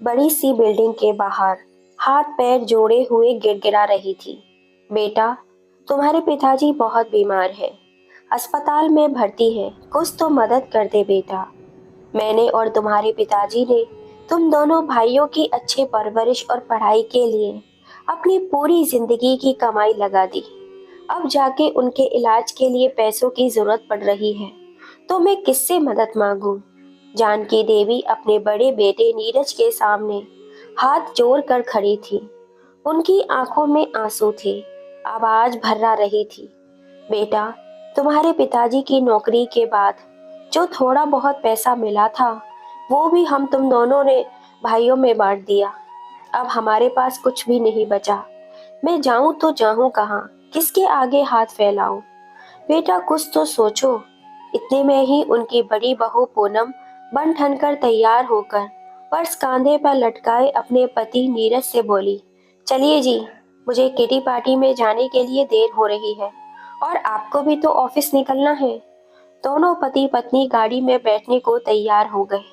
बड़ी सी बिल्डिंग के बाहर हाथ पैर जोड़े हुए गिड़गिड़ा रही थी। बेटा, तुम्हारे पिताजी बहुत बीमार है, अस्पताल में भर्ती है, कुछ तो मदद कर दे बेटा। मैंने और तुम्हारे पिताजी ने तुम दोनों भाइयों की अच्छी परवरिश और पढ़ाई के लिए अपनी पूरी जिंदगी की कमाई लगा दी। अब जाके उनके इलाज के लिए पैसों की जरूरत पड़ रही है, तो मैं किससे मदद मांगू? जानकी देवी अपने बड़े बेटे नीरज के सामने हाथ जोड़ कर खड़ी थी। उनकी आंखों में आंसू थे, आवाज भर्रा रही थी। बेटा, तुम्हारे पिताजी की नौकरी के बाद जो थोड़ा बहुत पैसा मिला था, वो भी हम तुम दोनों ने भाइयों में बांट दिया। अब हमारे पास कुछ भी नहीं बचा। मैं जाऊं तो जाऊं कहाँ, किसके आगे हाथ फैलाऊं? बेटा, कुछ तो सोचो। इतने में ही उनकी बड़ी बहू पूनम बन ठनकर तैयार होकर पर्स कांधे पर लटकाए अपने पति नीरज से बोली, चलिए जी, मुझे किटी पार्टी में जाने के लिए देर हो रही है और आपको भी तो ऑफिस निकलना है। दोनों पति पत्नी गाड़ी में बैठने को तैयार हो गए।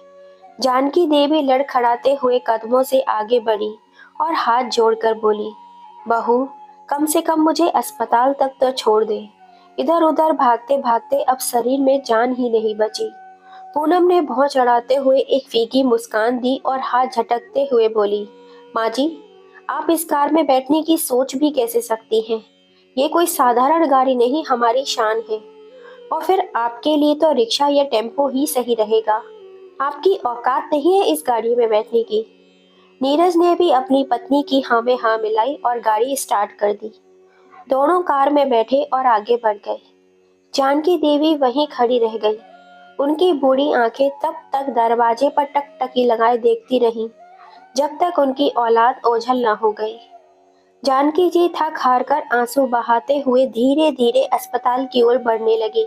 जानकी देवी लड़खड़ाते हुए कदमों से आगे बढ़ी और हाथ जोड़कर बोली, बहू, कम से कम मुझे अस्पताल तक तो छोड़ दे। इधर उधर भागते भागते अब शरीर में जान ही नहीं बची। पूनम ने भौं चढ़ाते हुए एक फीकी मुस्कान दी और हाथ झटकते हुए बोली, माँ जी, आप इस कार में बैठने की सोच भी कैसे सकती हैं? ये कोई साधारण गाड़ी नहीं, हमारी शान है। और फिर आपके लिए तो रिक्शा या टेम्पो ही सही रहेगा। आपकी औकात नहीं है इस गाड़ी में बैठने की। नीरज ने भी अपनी पत्नी की हाँ में हाँ मिलाई और गाड़ी स्टार्ट कर दी। दोनों कार में बैठे और आगे बढ़ गए। जानकी देवी वहीं खड़ी रह गई। उनकी बूढ़ी आंखें तब तक दरवाजे पर टकटकी लगाए देखती रहीं, जब तक उनकी औलाद ओझल न हो गई। जानकी जी थक हार कर आंसू बहाते हुए धीरे धीरे अस्पताल की ओर बढ़ने लगी।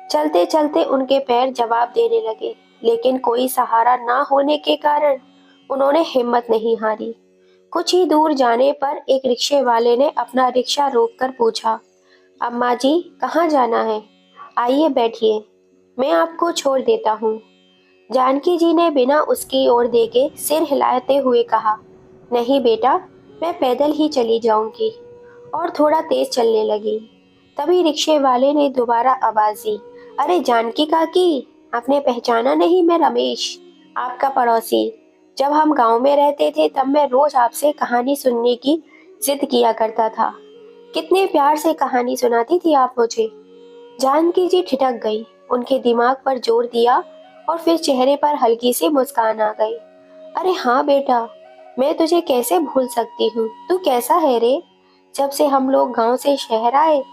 चलते चलते उनके पैर जवाब देने लगे, लेकिन कोई सहारा ना होने के कारण उन्होंने हिम्मत नहीं हारी। कुछ ही दूर जाने पर एक रिक्शे वाले ने अपना रिक्शा रोककर पूछा, अम्मा जी, कहाँ जाना है? आइए बैठिए, मैं आपको छोड़ देता हूँ। जानकी जी ने बिना उसकी ओर देखे सिर हिलाते हुए कहा, नहीं बेटा, मैं पैदल ही चली जाऊंगी। और थोड़ा तेज चलने लगी। तभी रिक्शे वाले ने दोबारा आवाज दी, अरे जानकी काकी, आपने पहचाना नहीं? मैं रमेश, आपका पड़ोसी। जब हम गांव में रहते थे तब मैं रोज आपसे कहानी सुनने की जिद किया करता था। कितने प्यार से कहानी सुनाती थी आप मुझे। जानकी जी ठिठक गई, उनके दिमाग पर जोर दिया और फिर चेहरे पर हल्की सी मुस्कान आ गई। अरे हाँ बेटा, मैं तुझे कैसे भूल सकती हूँ? तू कैसा है रे? जब से हम लोग गांव से शहर आए,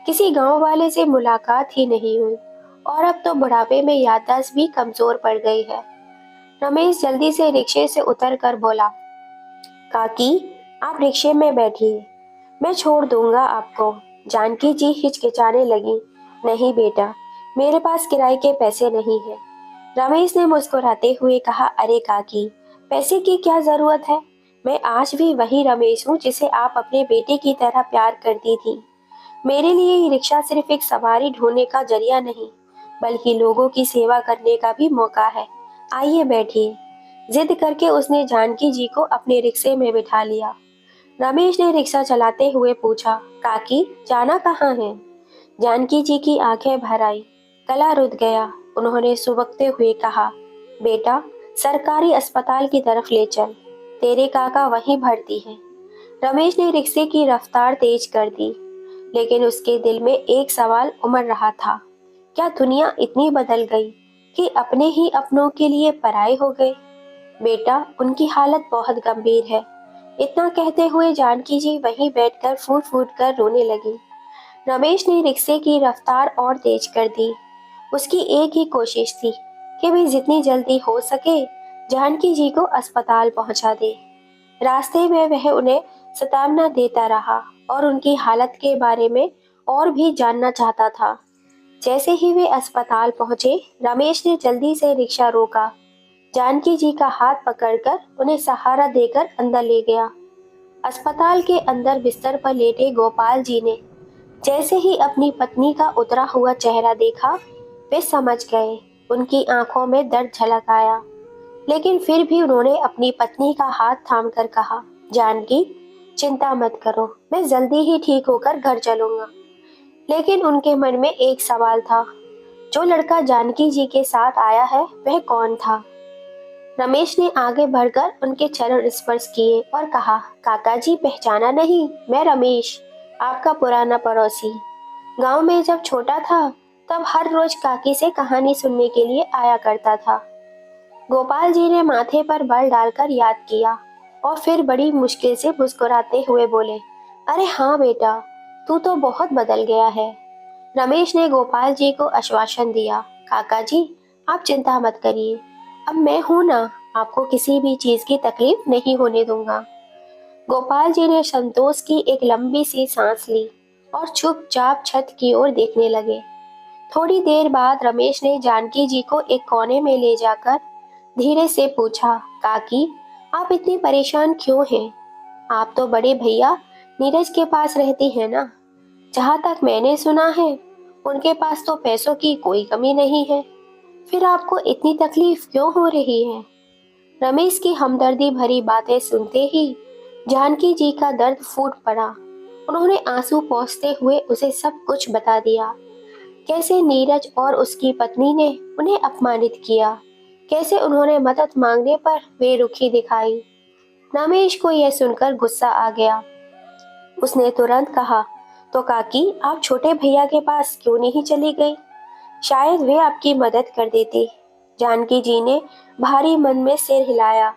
किसी गांव वाले से मुलाकात ही नहीं हुई और अब तो बुढ़ापे में याददाश्त भी कमजोर पड़ गई है। रमेश जल्दी से रिक्शे से उतर कर बोला, काकी, आप रिक्शे में बैठिए, मैं छोड़ दूंगा आपको। जानकी जी हिचकिचाने लगी, नहीं बेटा, मेरे पास किराए के पैसे नहीं है। रमेश ने मुस्कुराते हुए कहा, अरे काकी, पैसे की क्या जरूरत है? मैं आज भी वही रमेश हूँ जिसे आप अपने बेटे की तरह प्यार करती थी। मेरे लिए ये रिक्शा सिर्फ एक सवारी ढूंढने का जरिया नहीं, बल्कि लोगों की सेवा करने का भी मौका है। आइए बैठिए। जिद करके उसने जानकी जी को अपने रिक्शे में बिठा लिया। रमेश ने रिक्शा चलाते हुए पूछा, काकी, जाना कहाँ है? जानकी जी की आंखें भर आई, गला रुध गया। उन्होंने सुबकते हुए कहा, बेटा, सरकारी अस्पताल की तरफ ले चल, तेरे काका वहीं भर्ती है। रमेश ने रिक्शे की रफ्तार तेज कर दी, लेकिन उसके दिल में एक सवाल उमड़ रहा था, क्या दुनिया इतनी बदल गई कि अपने ही अपनों के लिए पराये हो गए? बेटा, उनकी हालत बहुत गंभीर है। इतना कहते हुए जानकी जी वहीं बैठकर फूट फूट कर रोने लगी। रमेश ने रिक्शे की रफ्तार और तेज कर दी। उसकी एक ही कोशिश थी कि वे जितनी जल्दी हो सके जानकी जी को अस्पताल पहुंचा दे। रास्ते में वह उन्हें सतावना देता रहा और उनकी हालत के बारे में और भी जानना चाहता था। जैसे ही वे अस्पताल पहुंचे, रमेश ने जल्दी से रिक्शा रोका। जानकी जी का हाथ पकड़कर उन्हें सहारा देकर अंदर ले गया। अस्पताल के अंदर बिस्तर पर लेटे गोपाल जी ने जैसे ही अपनी पत्नी का उतरा हुआ चेहरा देखा, वे समझ गए। उनकी आंखों में दर्द झलक आया। लेकिन फिर भी उन्होंने अपनी पत्नी का हाथ थाम कर कहा, जानकी, चिंता मत करो, मैं जल्दी ही ठीक होकर घर चलूंगा। लेकिन उनके मन में एक सवाल था, जो लड़का जानकी जी के साथ आया है वह कौन था? रमेश ने आगे बढ़कर उनके चरण स्पर्श किए और कहा, काका जी, पहचाना नहीं? मैं रमेश, आपका पुराना पड़ोसी। गांव में जब छोटा था तब हर रोज काकी से कहानी सुनने के लिए आया करता था। गोपाल जी ने माथे पर बल डालकर याद किया और फिर बड़ी मुश्किल से मुस्कुराते हुए बोले, अरे हाँ बेटा, तू तो बहुत बदल गया है। रमेश ने गोपाल जी को आश्वासन दिया, काका जी, आप चिंता मत करिए, अब मैं हूं ना, आपको किसी भी चीज की तकलीफ नहीं होने दूंगा। गोपाल जी ने संतोष की एक लंबी सी सांस ली और चुपचाप छत की ओर देखने लगे। थोड़ी देर बाद रमेश ने जानकी जी को एक कोने में ले जाकर धीरे से पूछा, काकी, आप इतनी परेशान क्यों हैं? आप तो बड़े भैया नीरज के पास रहती है ना? जहाँ तक मैंने सुना है उनके पास तो पैसों की कोई कमी नहीं है, फिर आपको इतनी तकलीफ क्यों हो रही है? रमेश की हमदर्दी भरी बातें सुनते ही जानकी जी का दर्द फूट पड़ा। उन्होंने आंसू पोंछते हुए उसे सब कुछ बता दिया। कैसे नीरज और उसकी पत्नी ने उन्हें अपमानित किया, कैसे उन्होंने मदद मांगने पर बेरुखी दिखाई। रमेश को यह सुनकर गुस्सा आ गया। उसने तुरंत कहा, तो काकी, आप छोटे भैया के पास क्यों नहीं चली गई? शायद वे आपकी मदद कर देते। जानकी जी ने भारी मन में सिर हिलाया।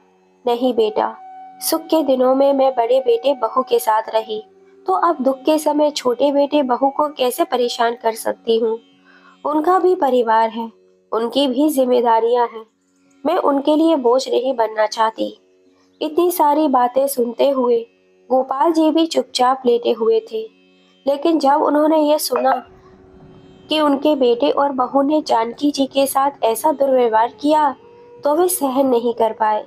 नहीं बेटा, सुख के दिनों में मैं बड़े बेटे बहू के साथ रही, तो अब दुख के समय छोटे बेटे बहू को कैसे परेशान कर सकती हूँ? उनका भी परिवार है, उनकी भी जिम्मेदारियां हैं। मैं उनके लिए बोझ नहीं बनना चाहती। इतनी सारी बातें सुनते हुए गोपाल जी भी चुपचाप लेटे हुए थे। लेकिन जब उन्होंने ये सुना कि उनके बेटे और बहू ने जानकी जी के साथ ऐसा दुर्व्यवहार किया, तो वे सहन नहीं कर पाए।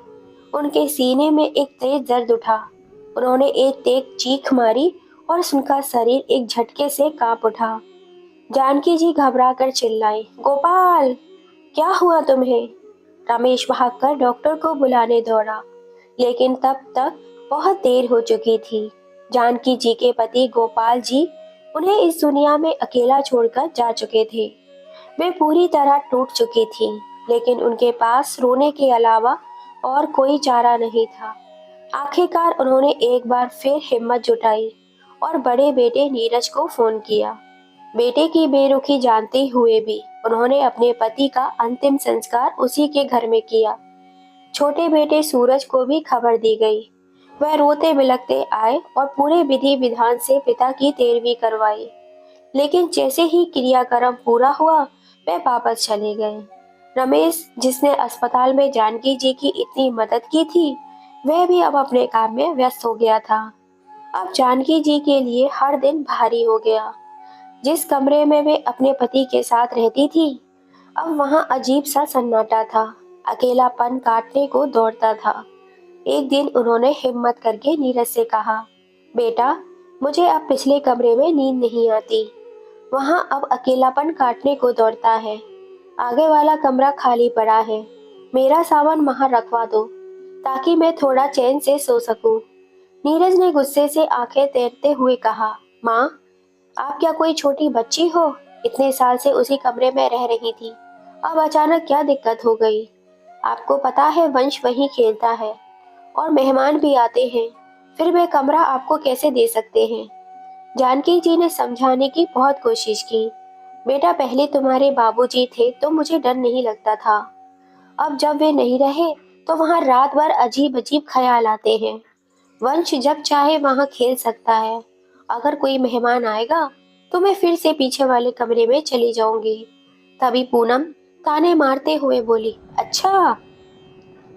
उनके सीने में एक तेज दर्द उठा। उन्होंने एक तेज चीख मारी और उनका शरीर एक झटके से कांप उठा। जानकी जी घबरा कर चिल्लाई, गोपाल, क्या हुआ तुम्हें? रमेश भागकर डॉक्टर को बुलाने दौड़ा, लेकिन तब तक बहुत देर हो चुकी थी। जानकी जी के पति गोपाल जी उन्हें इस दुनिया में अकेला छोड़कर जा चुके थे। वे पूरी तरह टूट चुकी थीं, लेकिन उनके पास रोने के अलावा और कोई चारा नहीं था। आखिरकार उन्होंने एक बार फिर हिम्मत जुटाई और बड़े बेटे नीरज को फोन किया। बेटे की बेरुखी जानते हुए भी उन्होंने अपने पति का अंतिम संस्कार उसी के घर में किया। छोटे बेटे सूरज को भी खबर दी गई। वह रोते बिलखते आए और पूरे विधि विधान से पिता की तेरवी करवाई। लेकिन जैसे ही क्रियाक्रम पूरा हुआ, वे वापस चले गए। रमेश, जिसने अस्पताल में जानकी जी की इतनी मदद की थी, वह भी अब अपने काम में व्यस्त हो गया था। अब जानकी जी के लिए हर दिन भारी हो गया। जिस कमरे में वे अपने पति के साथ रहती थी, अब वहां अजीब सा सन्नाटा था। अकेलापन काटने को दौड़ता था। एक दिन उन्होंने हिम्मत करके नीरज से कहा, बेटा, मुझे अब पिछले कमरे में नींद नहीं आती। वहां अब अकेलापन काटने को दौड़ता है। आगे वाला कमरा खाली पड़ा है। मेरा सामान वहां रखवा दो, ताकि मैं थोड़ा चैन से सो सकूं। नीरज ने गुस्से से आंखें तैरते हुए कहा, माँ, आप क्या कोई छोटी बच्ची हो? इतने साल से उसी कमरे में रह रही थी, अब अचानक क्या दिक्कत हो गई? आपको पता है वंश वहीं खेलता है और मेहमान भी आते हैं, फिर वे कमरा आपको कैसे दे सकते हैं? जानकी जी ने समझाने की बहुत कोशिश की। बेटा, पहले तुम्हारे बाबूजी थे तो मुझे डर नहीं लगता था। अब जब वे नहीं रहे तो वहाँ रात भर अजीब अजीब ख्याल आते हैं। वंश जब चाहे वहाँ खेल सकता है। अगर कोई मेहमान आएगा तो मैं फिर से पीछे वाले कमरे में चली जाऊंगी। तभी पूनम ताने मारते हुए बोली, अच्छा,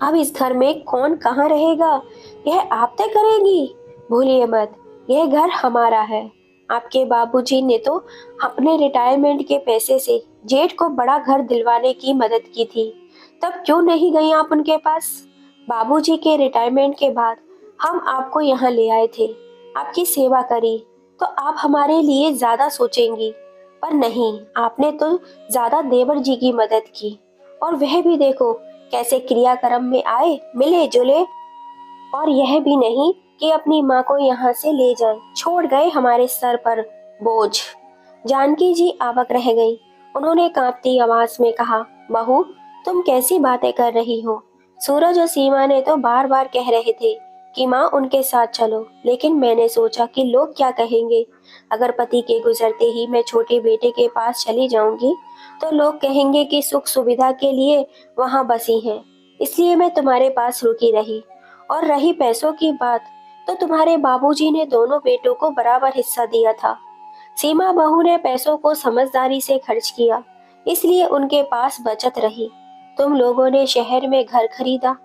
अब इस घर में कौन कहाँ रहेगा यह आप तय करेंगी? भूलिए मत, यह घर हमारा है। आपके बाबूजी ने तो अपने रिटायरमेंट के पैसे से जेठ को बड़ा घर दिलवाने की मदद की थी, तब क्यों नहीं गई आप उनके पास? बाबूजी के रिटायरमेंट के बाद हम आपको यहाँ ले आए थे, आपकी सेवा करी, तो आप हमारे लिए ज्यादा सोचेंगी। पर नहीं, आपने तो ज्यादा देवर जी की मदद की, और वह भी देखो कैसे क्रियाक्रम में आए, मिले जुले, और यह भी नहीं कि अपनी माँ को यहाँ से ले जाएं, छोड़ गए हमारे सर पर बोझ। जानकी जी अवाक रह गई। उन्होंने कांपती आवाज में कहा, बहू, तुम कैसी बातें कर रही हो? सूरज और सीमा ने तो बार बार कह रहे थे कि माँ उनके साथ चलो, लेकिन मैंने सोचा कि लोग क्या कहेंगे। अगर पति के गुजरते ही मैं छोटे बेटे के पास चली जाऊंगी तो लोग कहेंगे कि सुख सुविधा के लिए वहां बसी हैं। इसलिए मैं तुम्हारे पास रुकी रही। और रही पैसों की बात, तो तुम्हारे बाबूजी ने दोनों बेटों को बराबर हिस्सा दिया था। सीमा बहू ने पैसों को समझदारी से खर्च किया, इसलिए उनके पास बचत रही। तुम लोगों ने शहर में घर खरीदा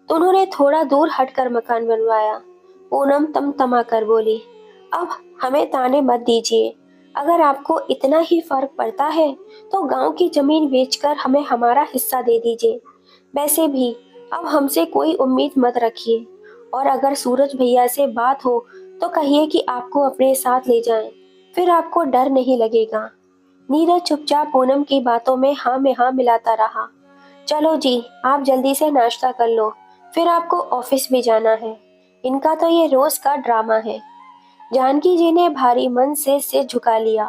तो उन्होंने थोड़ा दूर हटकर मकान बनवाया। पूनम तमा कर बोली, अब हमें ताने मत दीजिए। अगर आपको इतना ही फर्क पड़ता है तो गांव की जमीन बेचकर हमें हमारा हिस्सा दे दीजिए। वैसे भी अब हमसे कोई उम्मीद मत रखिए, और अगर सूरज भैया से बात हो तो कहिए कि आपको अपने साथ ले जाएं, फिर आपको डर नहीं लगेगा। नीरज चुपचाप पूनम की बातों में हाँ मिलाता रहा। चलो जी, आप जल्दी से नाश्ता कर लो, फिर आपको ऑफिस भी जाना है। इनका तो ये रोज का ड्रामा है। जानकी जी ने भारी मन से सिर झुका लिया।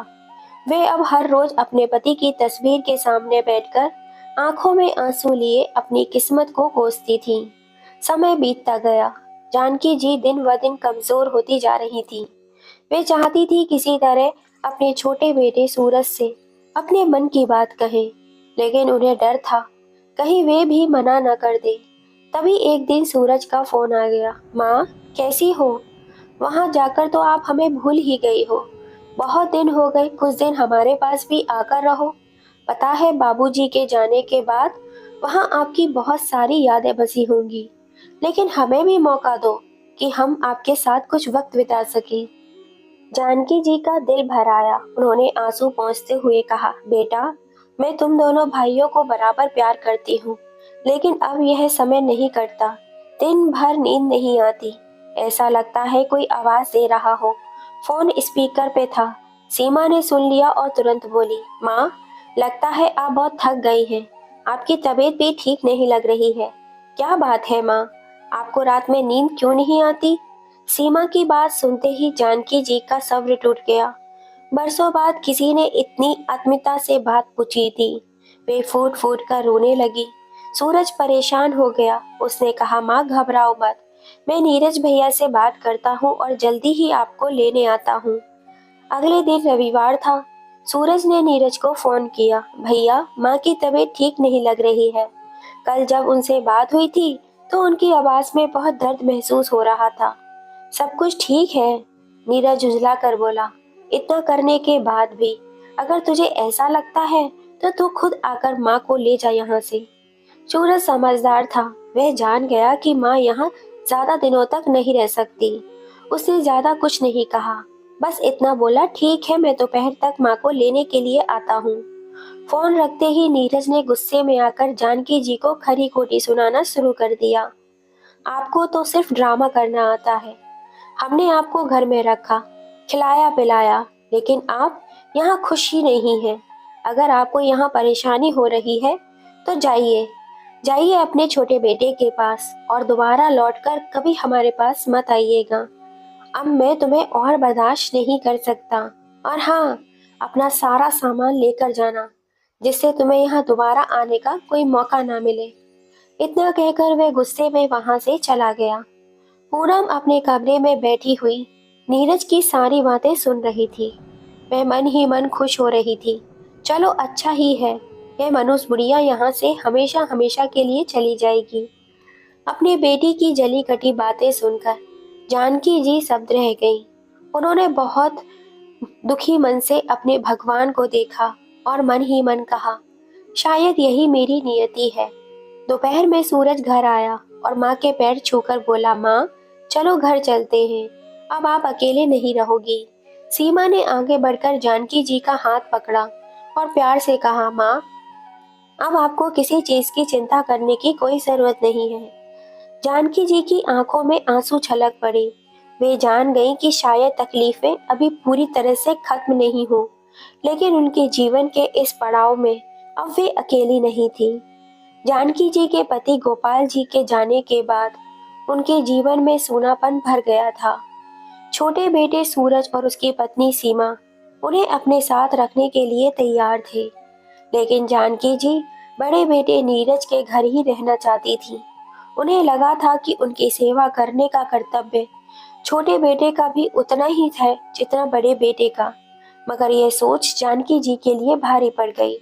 वे अब हर रोज अपने पति की तस्वीर के सामने बैठकर आंखों में आंसू लिए अपनी किस्मत को कोसती थीं। समय बीतता गया। जानकी जी दिन ब दिन कमजोर होती जा रही थी। वे चाहती थी किसी तरह अपने छोटे बेटे सूरज से अपने मन की बात कहें, लेकिन उन्हें डर था कहीं वे भी मना न कर दे। तभी एक दिन सूरज का फोन आ गया। माँ, कैसी हो? वहां जाकर तो आप हमें भूल ही गई हो। बहुत दिन हो गए, कुछ दिन हमारे पास भी आकर रहो। पता है, बाबूजी के जाने के बाद वहां आपकी बहुत सारी यादें बसी होंगी, लेकिन हमें भी मौका दो कि हम आपके साथ कुछ वक्त बिता सकें। जानकी जी का दिल भर आया। उन्होंने आंसू पोंछते हुए कहा, बेटा, मैं तुम दोनों भाइयों को बराबर प्यार करती हूँ, लेकिन अब यह समय नहीं कटता। दिन भर नींद नहीं आती। ऐसा लगता है कोई आवाज दे रहा हो। फोन स्पीकर पे था। सीमा ने सुन लिया और तुरंत बोली, माँ, लगता है आप बहुत थक गई हैं। आपकी तबीयत भी ठीक नहीं लग रही है। क्या बात है माँ, आपको रात में नींद क्यों नहीं आती? सीमा की बात सुनते ही जानकी जी का सब्र टूट गया। बरसों बाद किसी ने इतनी आत्मीयता से बात पूछी थी। वे फूट फूट कर रोने लगी। सूरज परेशान हो गया। उसने कहा, माँ घबराओ मत, मैं नीरज भैया से बात करता हूँ और जल्दी ही आपको लेने आता हूँ। अगले दिन रविवार था। सूरज ने नीरज को फोन किया, भैया, माँ की तबीयत ठीक नहीं लग रही है। कल जब उनसे बात हुई थी तो उनकी आवाज में बहुत दर्द महसूस हो रहा था। सब कुछ ठीक है, नीरज झुंझला कर बोला। इतना करने के बाद भी अगर तुझे ऐसा लगता है तो तू खुद आकर माँ को ले जा यहाँ से। सूरज समझदार था। वह जान गया कि माँ यहाँ ज्यादा दिनों तक नहीं रह सकती। उसने ज्यादा कुछ नहीं कहा, बस इतना बोला, ठीक है, मैं दोपहर तक माँ को लेने के लिए आता हूँ। फोन रखते ही नीरज ने गुस्से में आकर जानकी जी को खरी खोटी सुनाना शुरू कर दिया। आपको तो सिर्फ ड्रामा करना आता है। हमने आपको घर में रखा, खिलाया पिलाया, लेकिन आप यहाँ खुश ही नहीं हैं। अगर आपको यहाँ परेशानी हो रही है तो जाइए, जाइए अपने छोटे बेटे के पास और दोबारा लौटकर कभी हमारे पास मत आइएगा। अब मैं तुम्हें और बर्दाश्त नहीं कर सकता। और हाँ, अपना सारा सामान लेकर जाना, जिससे तुम्हें यहाँ दोबारा आने का कोई मौका ना मिले। इतना कहकर वह गुस्से में वहां से चला गया। पूनम अपने कमरे में बैठी हुई नीरज की सारी बातें सुन रही थी। वह मन ही मन खुश हो रही थी। चलो अच्छा ही है, यह मनुष्य बुढ़िया यहाँ से हमेशा हमेशा के लिए चली जाएगी। अपने बेटी की जली कटी बातें सुनकर जानकी जी शब्द रह गई। उन्होंने बहुत दुखी मन से अपने भगवान को देखा और मन ही मन कहा, शायद यही मेरी नियति है। दोपहर में सूरज घर आया और माँ के पैर छूकर बोला, माँ, चलो घर चलते हैं, अब आप अकेले नहीं रहोगी। सीमा ने आगे बढ़कर जानकी जी का हाथ पकड़ा और प्यार से कहा, माँ, अब आपको किसी चीज की चिंता करने की कोई जरूरत नहीं है। जानकी जी की आंखों में आंसू छलक पड़े। वे जान गईं कि शायद तकलीफें अभी पूरी तरह से खत्म नहीं हो, लेकिन उनके जीवन के इस पड़ाव में अब वे अकेली नहीं थी। जानकी जी के पति गोपाल जी के जाने के बाद उनके जीवन में सूनापन भर गया था। छोटे बेटे सूरज और उसकी पत्नी सीमा उन्हें अपने साथ रखने के लिए तैयार थे, लेकिन जानकी जी बड़े बेटे नीरज के घर ही रहना चाहती थी। उन्हें लगा था कि उनकी सेवा करने का कर्तव्य छोटे बेटे का भी उतना ही है जितना बड़े बेटे का, मगर यह सोच जानकी जी के लिए भारी पड़ गई।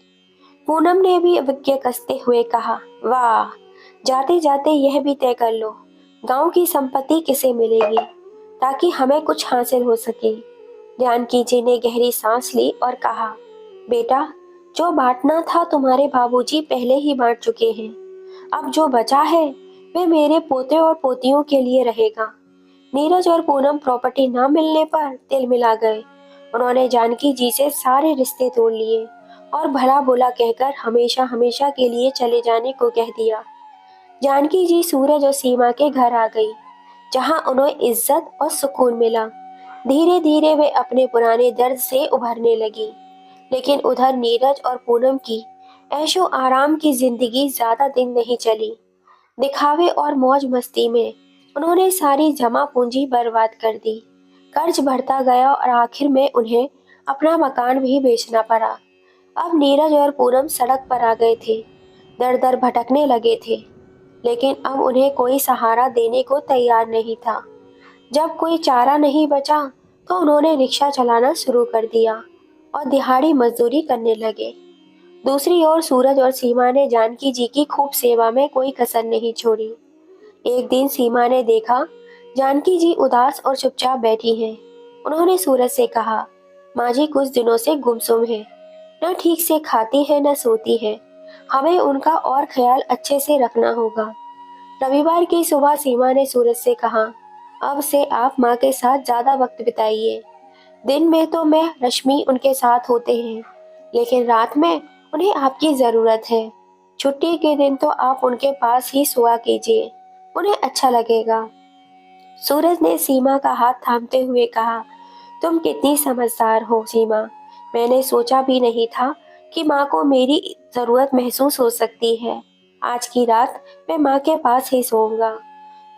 पूनम ने भी विज्ञ कसते हुए कहा, वाह, जाते जाते यह भी तय कर लो, गांव की संपत्ति किसे मिलेगी, ताकि हमें कुछ हासिल हो सके। जानकी जी ने गहरी सांस ली और कहा, बेटा, जो बांटना था तुम्हारे बाबूजी पहले ही बांट चुके हैं। अब जो बचा है वे मेरे पोते और पोतियों के लिए रहेगा। नीरज और पूनम प्रॉपर्टी न मिलने पर तिल मिला गए। उन्होंने जानकी जी से सारे रिश्ते तोड़ लिए और भला बुरा कहकर हमेशा हमेशा के लिए चले जाने को कह दिया। जानकी जी सूरज और सीमा के घर आ गई, जहां उन्हें इज्जत और सुकून मिला। धीरे धीरे वे अपने पुराने दर्द से उभरने लगी, लेकिन उधर नीरज और पूनम की ऐशो आराम की जिंदगी ज्यादा दिन नहीं चली। दिखावे और मौज मस्ती में उन्होंने सारी जमा पूंजी बर्बाद कर दी। कर्ज बढ़ता गया और आखिर में उन्हें अपना मकान भी बेचना पड़ा। अब नीरज और पूनम सड़क पर आ गए थे, दर दर भटकने लगे थे, लेकिन अब उन्हें कोई सहारा देने को तैयार नहीं था। जब कोई चारा नहीं बचा तो उन्होंने रिक्शा चलाना शुरू कर दिया और दिहाड़ी मजदूरी करने लगे। दूसरी ओर सूरज और सीमा ने जानकी जी की खूब सेवा में कोई कसर नहीं छोड़ी। एक दिन सीमा ने देखा जानकी जी उदास और चुपचाप बैठी हैं। उन्होंने सूरज से कहा, माँ जी कुछ दिनों से गुमसुम है, न ठीक से खाती है न सोती है। हमें उनका और ख्याल अच्छे से रखना होगा। रविवार की सुबह सीमा ने सूरज से कहा, अब से आप माँ के साथ ज्यादा वक्त बिताइए। दिन में तो मैं रश्मि उनके साथ होते हैं, लेकिन रात में उन्हें आपकी जरूरत है। छुट्टी के दिन तो आप उनके पास ही सोया कीजिए, उन्हें अच्छा लगेगा। सूरज ने सीमा का हाथ थामते हुए कहा, तुम कितनी समझदार हो सीमा। मैंने सोचा भी नहीं था कि माँ को मेरी जरूरत महसूस हो सकती है। आज की रात मैं माँ के पास ही सोऊंगा।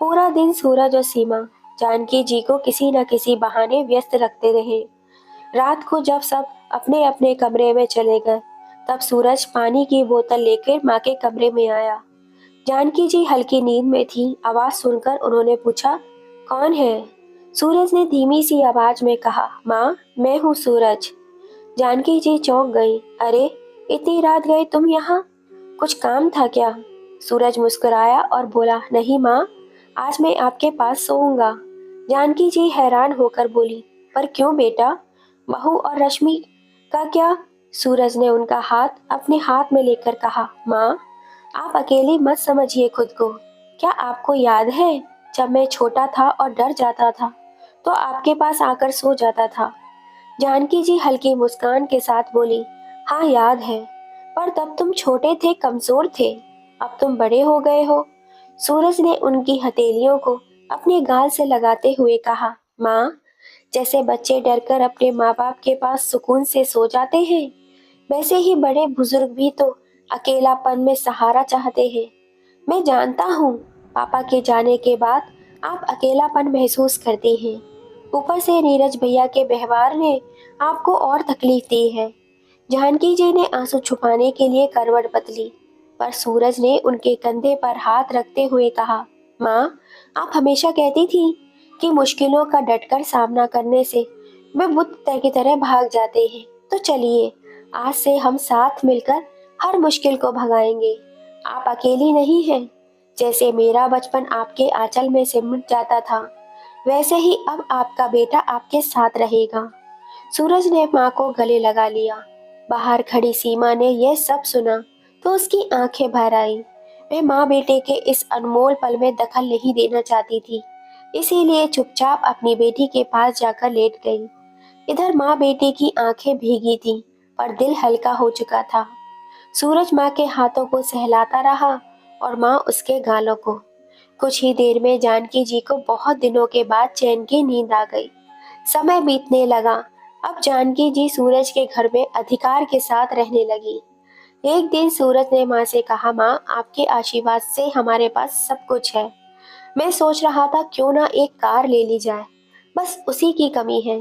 पूरा दिन सूरज और सीमा जानकी जी को किसी न किसी बहाने व्यस्त रखते रहे। रात को जब सब अपने अपने कमरे में चले गए, तब सूरज पानी की बोतल लेकर माँ के कमरे में आया। जानकी जी हल्की नींद में थी। आवाज सुनकर उन्होंने पूछा, कौन है? सूरज ने धीमी सी आवाज में कहा, माँ, मैं हूँ सूरज। जानकी जी चौंक गई। अरे, इतनी रात गए तुम यहाँ? कुछ काम था क्या? सूरज मुस्कुराया और बोला, नहीं माँ, आज मैं आपके पास सोऊंगा। जानकी जी हैरान होकर बोली, पर क्यों बेटा? बहू और रश्मि का क्या? सूरज ने उनका हाथ अपने हाथ में लेकर कहा, माँ, आप अकेली मत समझिए खुद को। क्या आपको याद है जब मैं छोटा था और डर जाता था तो आपके पास आकर सो जाता था? जानकी जी हल्की मुस्कान के साथ बोली, हाँ याद है, पर तब तुम छोटे थे, कमजोर थे। अब तुम बड़े हो गए हो। सूरज ने उनकी हथेलियों को अपने गाल से लगाते हुए कहा, माँ, जैसे बच्चे डरकर अपने माँ बाप के पास सुकून से सो जाते हैं, वैसे ही बड़े बुजुर्ग भी तो अकेलापन में सहारा चाहते हैं। मैं जानता हूँ पापा के जाने के बाद आप अकेलापन महसूस करते हैं। ऊपर से नीरज भैया के व्यवहार ने आपको और तकलीफ दी है। जानकी जी ने आंसू छुपाने के लिए करवट बदली, पर सूरज ने उनके कंधे पर हाथ रखते हुए कहा, माँ, आप हमेशा कहती थी कि मुश्किलों का डटकर सामना करने से वे बुत की तरह भाग जाते हैं। तो चलिए, आज से हम साथ मिलकर हर मुश्किल को भगाएंगे। आप अकेली नहीं हैं। जैसे मेरा बचपन आपके आंचल में सिमट जाता था, वैसे ही अब आपका बेटा आपके साथ रहेगा। सूरज ने माँ को गले लगा लिया। बाहर खड़ी सीमा ने यह सब सुना तो उसकी आंखें भर आई। वह माँ बेटे के इस अनमोल पल में दखल नहीं देना चाहती थी, इसीलिए चुपचाप अपनी बेटी के पास जाकर लेट गई। इधर माँ बेटे की आंखें भीगी थीं, पर दिल हल्का हो चुका था। सूरज माँ के हाथों को सहलाता रहा और माँ उसके गालों को। कुछ ही देर में जानकी जी को बहुत दिनों के बाद चैन की नींद आ गई। समय बीतने लगा। अब जानकी जी सूरज के घर में अधिकार के साथ रहने लगी। एक दिन सूरज ने माँ से कहा, माँ आपके आशीर्वाद से हमारे पास सब कुछ है। मैं सोच रहा था क्यों ना एक कार ले ली जाए, बस उसी की कमी है।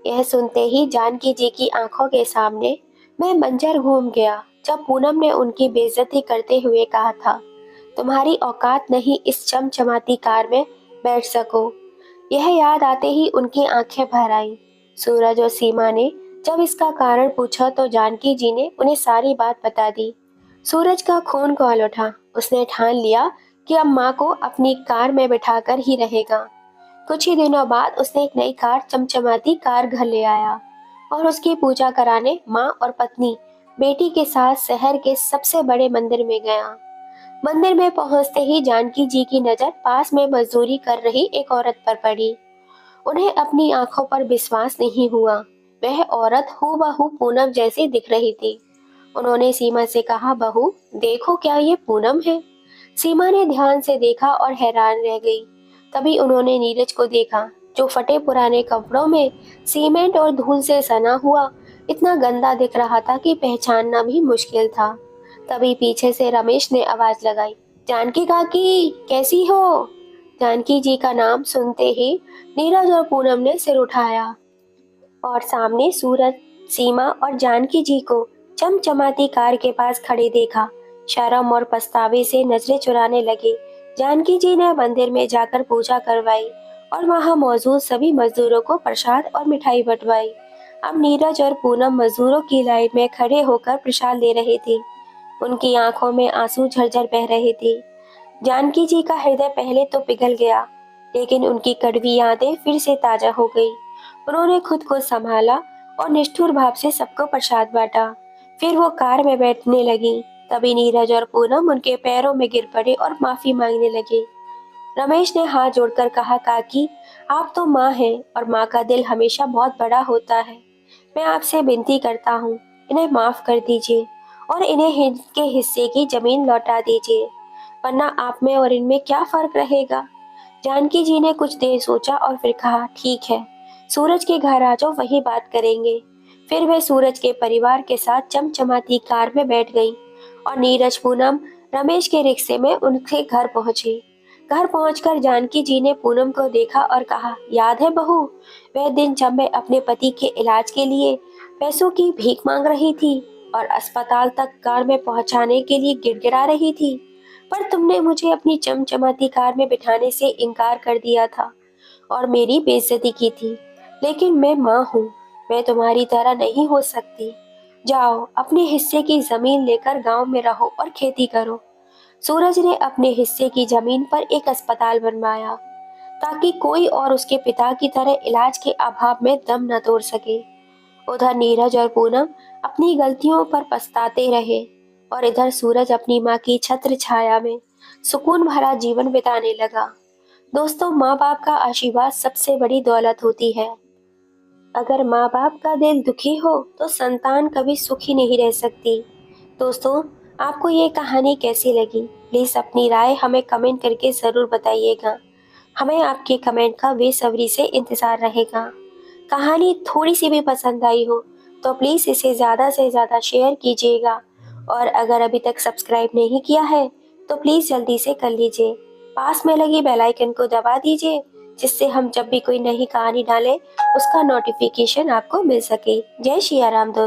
यह सुनते ही जानकी जी की आंखों के सामने मैं मंजर घूम गया जब पूनम ने उनकी बेइज्जती करते हुए कहा था, तुम्हारी औकात नहीं इस चमचमाती कार में बैठ सको। यह याद आते ही उनकी आंखें भर आईं। सूरज और सीमा ने जब इसका कारण पूछा तो जानकी जी ने उन्हें सारी बात बता दी। सूरज का खून खौल उठा। उसने ठान लिया कि अब माँ को अपनी कार में बिठाकर ही रहेगा। कुछ ही दिनों बाद उसने एक नई कार, चमचमाती कार घर ले आया और उसकी पूजा कराने माँ और पत्नी बेटी के साथ शहर के सबसे बड़े मंदिर में गया। मंदिर में पहुंचते ही जानकी जी की नजर पास में मजदूरी कर रही एक औरत पर पड़ी। उन्हें अपनी आंखों पर विश्वास नहीं हुआ। वह औरत हूबहू पूनम जैसी दिख रही थी। उन्होंने सीमा से कहा, बहू देखो क्या ये पूनम है। सीमा ने ध्यान से देखा और हैरान रह गई। तभी उन्होंने नीरज को देखा जो फटे पुराने कपड़ों में सीमेंट और धूल से सना हुआ इतना गंदा दिख रहा था कि पहचानना भी मुश्किल था। तभी पीछे से रमेश ने आवाज लगाई, जानकी काकी कैसी हो। जानकी जी का नाम सुनते ही नीरज और पूनम ने सिर उठाया और सामने सूरज, सीमा और जानकी जी को चमचमाती कार के पास खड़े देखा। शर्म और पछतावे से नजरें चुराने लगे। जानकी जी ने मंदिर में जाकर पूजा करवाई और वहां मौजूद सभी मजदूरों को प्रसाद और मिठाई बंटवाई। अब नीरज और पूनम मजदूरों की लाइन में खड़े होकर प्रसाद ले रहे थे। उनकी आंखों में आंसू झरझर बह रहे थे। जानकी जी का हृदय पहले तो पिघल गया, लेकिन उनकी कड़वी यादें फिर से ताजा हो गई। उन्होंने खुद को संभाला और निष्ठुर भाव से सबको प्रसाद बांटा। फिर वो कार में बैठने लगी। तभी नीरज और पूनम उनके पैरों में गिर पड़े और माफी मांगने लगे। रमेश ने हाथ जोड़कर कहा, काकी आप तो माँ हैं और माँ का दिल हमेशा बहुत बड़ा होता है। मैं आपसे विनती करता हूँ, इन्हें माफ कर दीजिए और इन्हें इनके हिस्से की जमीन लौटा दीजिए, वरना आप में और इनमें क्या फर्क रहेगा। जानकी जी ने कुछ देर सोचा और फिर कहा, ठीक है, सूरज के घर आ जाओ, वही बात करेंगे। फिर वे सूरज के परिवार के साथ चमचमाती कार में बैठ गईं और नीरज, पूनम, रमेश के रिक्शे में उनके घर पहुंचे। घर पहुंचकर जानकी जी ने पूनम को देखा और कहा, याद है बहू, वह दिन जब मैं अपने पति के इलाज के लिए पैसों की भीख मांग रही थी और अस्पताल तक कार में पहुंचाने के लिए गिड़गिड़ा रही थी, पर तुमने मुझे अपनी चमचमाती कार में बिठाने से इनकार कर दिया था और मेरी बेइज्जती की थी। लेकिन मैं माँ हूँ, मैं तुम्हारी तरह नहीं हो सकती। जाओ अपने हिस्से की जमीन लेकर गांव में रहो और खेती करो। सूरज ने अपने हिस्से की जमीन पर एक अस्पताल बनवाया ताकि कोई और उसके पिता की तरह इलाज के अभाव में दम न तोड़ सके। उधर नीरज और पूनम अपनी गलतियों पर पछताते रहे और इधर सूरज अपनी माँ की छत्र छाया में सुकून भरा जीवन बिताने लगा। दोस्तों, माँ बाप का आशीर्वाद सबसे बड़ी दौलत होती है। अगर माँ बाप का दिल दुखी हो तो संतान कभी सुखी नहीं रह सकती। दोस्तों, आपको ये कहानी कैसी लगी? प्लीज अपनी राय हमें कमेंट करके जरूर बताइएगा। हमें आपके कमेंट का बेसब्री से इंतजार रहेगा। कहानी थोड़ी सी भी पसंद आई हो तो प्लीज इसे ज्यादा से ज्यादा शेयर कीजिएगा और अगर अभी तक सब्सक्राइब नहीं किया है तो प्लीज जल्दी से कर लीजिए। पास में लगी बेल आइकन को दबा दीजिए जिससे हम जब भी कोई नई कहानी डालें उसका नोटिफिकेशन आपको मिल सके। जय श्री राम दोस्तों।